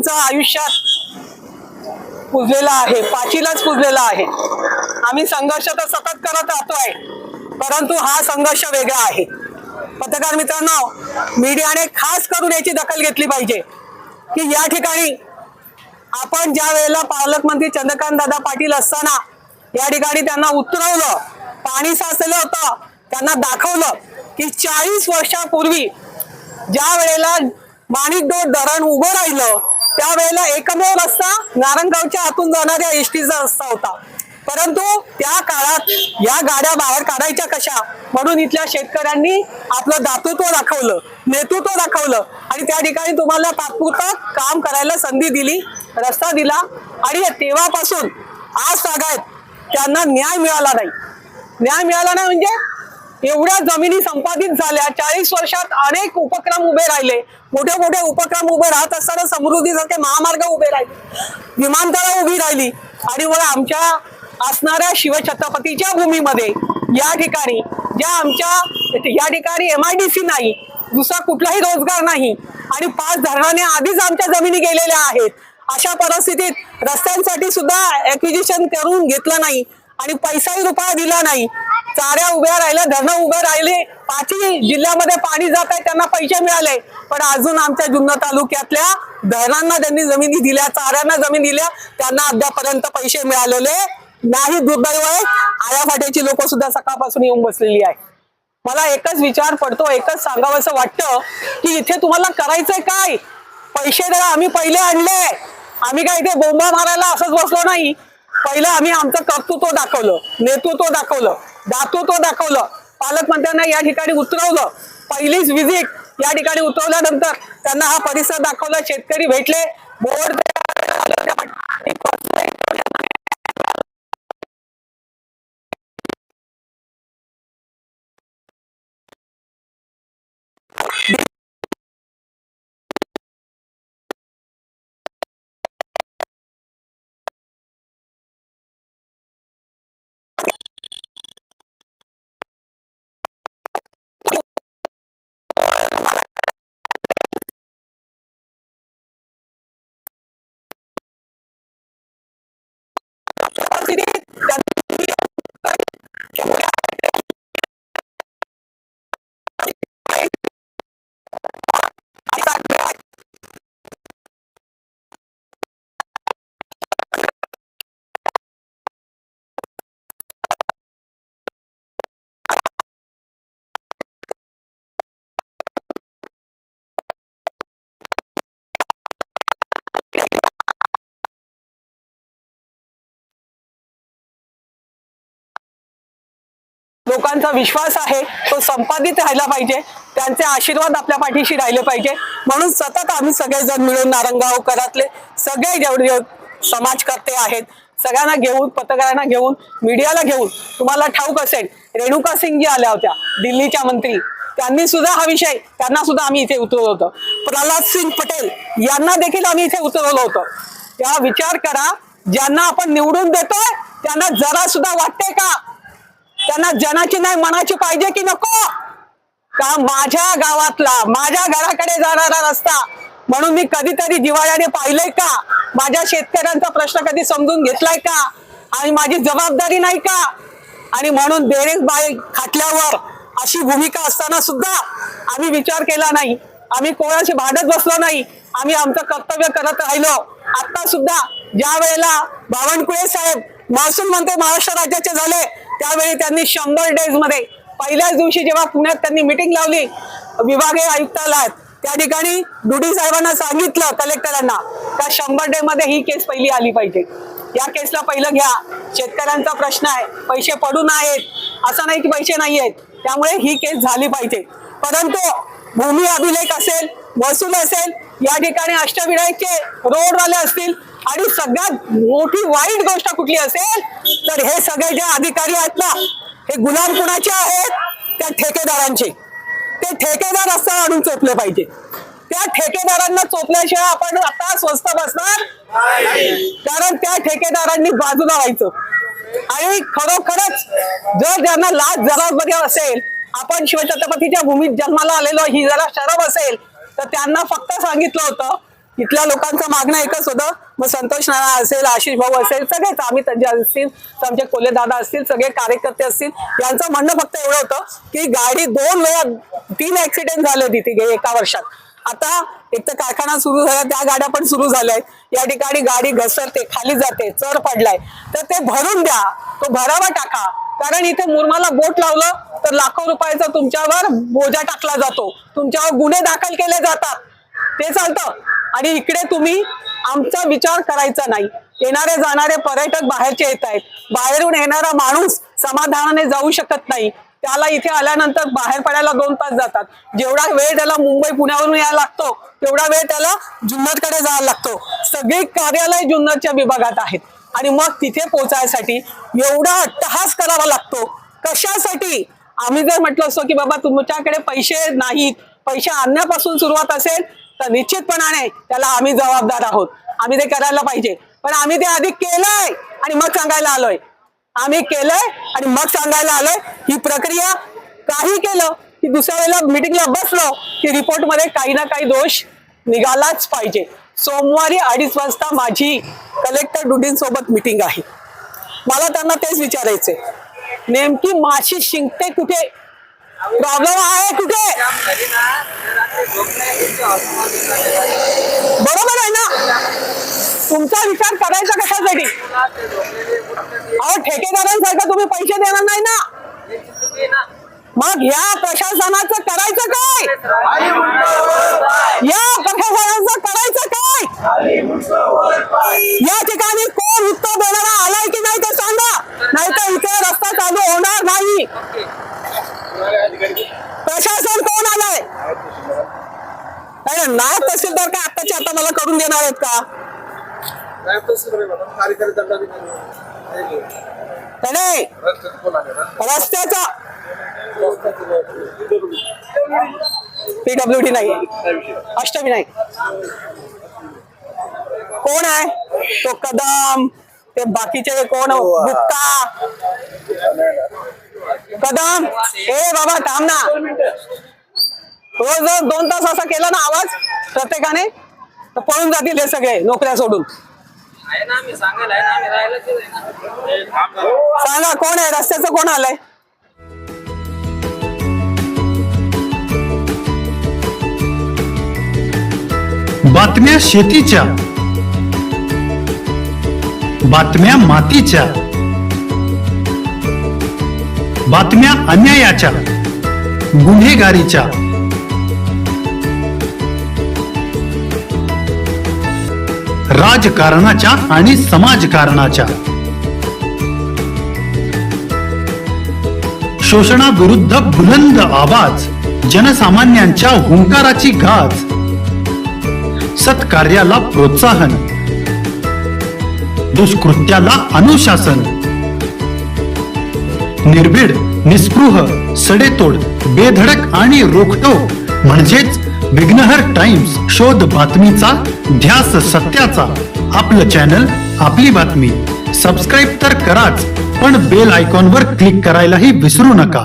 आमचं आयुष्यात पुजलेला आहे, पाचीलाच पुजलेला आहे। आम्ही संघर्ष तर सतत करत राहतोय, परंतु हा संघर्ष वेगळा आहे। पत्रकार मित्रांनो, मीडियाने खास करून याची दखल घेतली पाहिजे की या ठिकाणी आपण ज्या वेळेला पालकमंत्री चंद्रकांत दादा पाटील असताना या ठिकाणी त्यांना उतरवलं, पाणी साचलं होतं, त्यांना दाखवलं की 40 वर्षापूर्वी ज्या वेळेला माणिकडोह धरण उभं राहिलं त्यावेळेला एकमेव रस्ता नारायणगावच्या आतून जाणाऱ्या एसटीचा रस्ता होता। परंतु त्या काळात या गाड्या बाहेर काढायच्या कशा म्हणून इथल्या शेतकऱ्यांनी आपलं दातृत्व दाखवलं, नेतृत्व दाखवलं आणि त्या ठिकाणी तुम्हाला तात्पुरतं काम करायला संधी दिली, रस्ता दिला आणि तेव्हापासून आज तागायत त्यांना न्याय मिळाला नाही। न्याय मिळाला नाही म्हणजे एवढ्या जमिनी संपादित झाल्या, 40 वर्षात अनेक उपक्रम उभे राहिले, मोठे मोठे उपक्रम उभे राहत असताना समृद्धीसारखे महामार्ग उभे राहिले, विमानतळं उभी राहिली आणि मग आमच्या असणाऱ्या शिवछत्रपतीच्या भूमीमध्ये या ठिकाणी या ठिकाणी MIDC नाही, दुसरा कुठलाही रोजगार नाही आणि 5 धरणाने आधीच आमच्या जमिनी गेलेल्या आहेत। अशा परिस्थितीत रस्त्यांसाठी सुद्धा ऍक्विजिशन करून घेतलं नाही आणि पैसाही रुपया दिला नाही। चाऱ्या उभ्या राहिल्या, धरणं उभे राहिले, 5ही जिल्ह्यामध्ये पाणी जात आहे, त्यांना पैसे मिळाले, पण अजून आमच्या जुन्नर तालुक्यातल्या धरणांना त्यांनी जमिनी दिल्या, चाऱ्यांना जमीन दिल्या, त्यांना अद्यापर्यंत पैसे मिळालेले नाही। दुर्दैव आहे, आया फाट्याची लोक सुद्धा सकाळपासून येऊन बसलेली आहे। मला एकच विचार पडतो, एकच सांगावंसं वाटतं की इथे तुम्हाला करायचंय काय? पैसे द्या, आम्ही पहिले आणले, आम्ही काय इथे बोंबा मारायला असंच बसलो नाही। पहिलं आम्ही आमचं कर्तृत्व दाखवलं, नेतृत्व दाखवलं, दातृत्व दाखवलं, पालकमंत्र्यांना या ठिकाणी उतरवलं, पहिलीच विजिट या ठिकाणी उतरवल्यानंतर त्यांना हा परिसर दाखवला, शेतकरी भेटले, बोर्ड लोकांचा विश्वास आहे तो संपादित राहिला पाहिजे, त्यांचे आशीर्वाद आपल्या पाठीशी राहिले पाहिजे। म्हणून सतत आम्ही सगळेजण मिळून नारायणगाव करातले सगळे जेवढे समाजकर्ते आहेत सगळ्यांना घेऊन, पत्रकारांना घेऊन, मीडियाला घेऊन, तुम्हाला ठाऊक असेल रेणुका सिंग जी आल्या होत्या दिल्लीच्या मंत्री, त्यांनी सुद्धा हा विषय, त्यांना सुद्धा आम्ही इथे उतरवलं होतं। प्रल्हाद सिंग पटेल यांना देखील आम्ही इथे उतरवलं होतं। त्या विचार करा, ज्यांना आपण निवडून देतोय त्यांना जरा सुद्धा वाटते का त्यांना जनाची नाही मनाची पाहिजे की नको? का माझ्या गावातला, माझ्या घराकडे जाणारा रस्ता म्हणून मी कधीतरी जिव्हाळ्याने पाहिलंय का? माझ्या शेतकऱ्यांचा प्रश्न कधी समजून घेतलाय का? आणि माझी जबाबदारी नाही का? आणि म्हणून बेरेक बाई खाटल्यावर अशी भूमिका असताना सुद्धा आम्ही विचार केला नाही, आम्ही कोणाशी भांडत बसलो नाही, आम्ही आमचं कर्तव्य करत राहिलो। आता सुद्धा ज्या वेळेला बावनकुळे साहेब महसूल मंत्री महाराष्ट्र राज्याचे झाले त्यावेळी त्यांनी 100 डेज मध्ये पहिल्याच दिवशी जेव्हा पुण्यात त्यांनी मीटिंग लावली विभागीय आयुक्तालयात, त्या ठिकाणी डुडी साहेबांना सांगितलं कलेक्टरांना का 100 डे मध्ये ही केस पहिली आली पाहिजे, या केसला पहिलं घ्या, शेतकऱ्यांचा प्रश्न आहे, पैसे पडून आहेत, असं नाही की पैसे नाही आहेत, त्यामुळे ही केस झाली पाहिजे। परंतु भूमी अभिलेख असेल, महसूल असेल, या ठिकाणी अष्टविनायकचे रोडवाले असतील आणि सगळ्यात मोठी वाईट गोष्ट कुठली असेल तर हे सगळे जे अधिकारी आहेत ना, हे गुलाम कुणाचे आहेत? त्या ठेकेदारांचे। ते ठेकेदार रस्त्यावर आणून चोपले पाहिजे। त्या ठेकेदारांना चोपल्याशिवाय आपण आता स्वस्त बसणार, कारण त्या ठेकेदारांनी बाजूला व्हायचं। आणि खरोखरच जर ज्यांना लाज जबाबदारी असेल, आपण शिवछत्रपतीच्या भूमीत जन्माला आलेलो, ही जरा शरम असेल तर त्यांना फक्त सांगितलं होतं इथल्या लोकांचं मागणं एकच होतं, मग संतोष नाना असेल, आशिष भाऊ असेल, सगळेच आम्ही त्यांचे असतील, आमचे कोल्हे दादा असतील, सगळे कार्यकर्ते असतील, यांचं म्हणणं फक्त एवढं होतं की गाडी 2 वेळा 3 ऍक्सिडेंट झाले तिथे एका वर्षात. आता एक तर कारखाना सुरू झाला, त्या गाड्या पण सुरू झाल्या आहेत. या ठिकाणी गाडी घसरते, खाली जाते, चढ पडलाय, तर ते भरून द्या, तो भरावा टाका. कारण इथे मुरमाला बोट लावलं तर लाखो रुपयाचा तुमच्यावर बोजा टाकला जातो, तुमच्यावर गुन्हे दाखल केले जातात, ते चालतं. आणि इकडे तुम्ही आमचा विचार करायचा नाही. येणारे जाणारे पर्यटक बाहेरचे येत आहेत, बाहेरून येणारा माणूस समाधानाने जाऊ शकत नाही, त्याला इथे आल्यानंतर बाहेर पडायला 2 तास जातात. जेवढा वेळ त्याला मुंबई पुण्यावरून यायला लागतो तेवढा वेळ त्याला जुन्नरकडे जायला लागतो. सगळी कार्यालय जुन्नरच्या विभागात आहेत आणि मग तिथे पोहोचायसाठी एवढा अट्टहास करावा लागतो. कशासाठी? आम्ही जर म्हटलं असतो की बाबा तुमच्याकडे पैसे नाहीत, पैसे आणण्यापासून सुरुवात असेल तर निश्चितपणाने त्याला आम्ही जबाबदार आहोत, आम्ही ते करायला पाहिजे. पण आम्ही ते आधी केलंय आणि मग सांगायला आलोय. आम्ही केलंय आणि मग सांगायला आलोय. ही प्रक्रिया काही केलं की दुसऱ्या वेळेला मीटिंगला बसलो की रिपोर्ट मध्ये काही ना काही दोष निघालाच पाहिजे. सोमवारी 2:30 वाजता माझी कलेक्टर डुडींसोबत मीटिंग आहे. मला त्यांना तेच विचारायचंय, नेमकी माशी शिंकते कुठे, प्रॉब्लेम आहे कुठे? बरोबर आहे ना? तुमचा विचार करायचा कशासाठी? अहो ठेकेदारांसारखं तुम्ही पैसे देणार नाही ना, मग या प्रशासनाचं करायचं काय? या प्रशासनाचं करायचं काय? या ठिकाणी कोण उत्तर देणारा आलाय की नाही ते सांगा, नाहीतर इथे रस्ता चालू होणार नाही. प्रशासन कोण आलंय? नायब तहसीलदार काय आताच्या आता मला करून देणार आहेत का? नाही, रस्त्याचा PWD नाही, अष्टमी नाही. कोण आहे तो? कदम, ते बाकीचे कोण? गुप्ता, कदम. ए बाबा थांब ना, रोज 2 तास असा केला ना आवाज प्रत्येकाने तर पळून जातील हे सगळे नोकऱ्या सोडून. सांगा कोण आहे? रस्त्याचं कोण आलंय? बातम्या शेतीच्या, बातम्या मातीच्या, बातम्या अन्यायाच्या, गुन्हेगारीच्या, राजकारणाच्या आणि समाजकारणाच्या, शोषणाविरुद्ध बुलंद आवाज, जनसामान्यांच्या हुंकाराची गाज, सत्कार्याला प्रोत्साहन, दुष्कृत्याला अनुशासन, निर्भीड, निस्पृह, सडेतोड, बेधडक आणि रोखटोक म्हणजेच विघ्नहर टाइम्स. शोध बातमीचा, ध्यास सत्याचा. आपलं चॅनल, आपली बातमी. सबस्क्राईब तर कराच, पण बेल आयकॉनवर क्लिक करायलाही विसरू नका.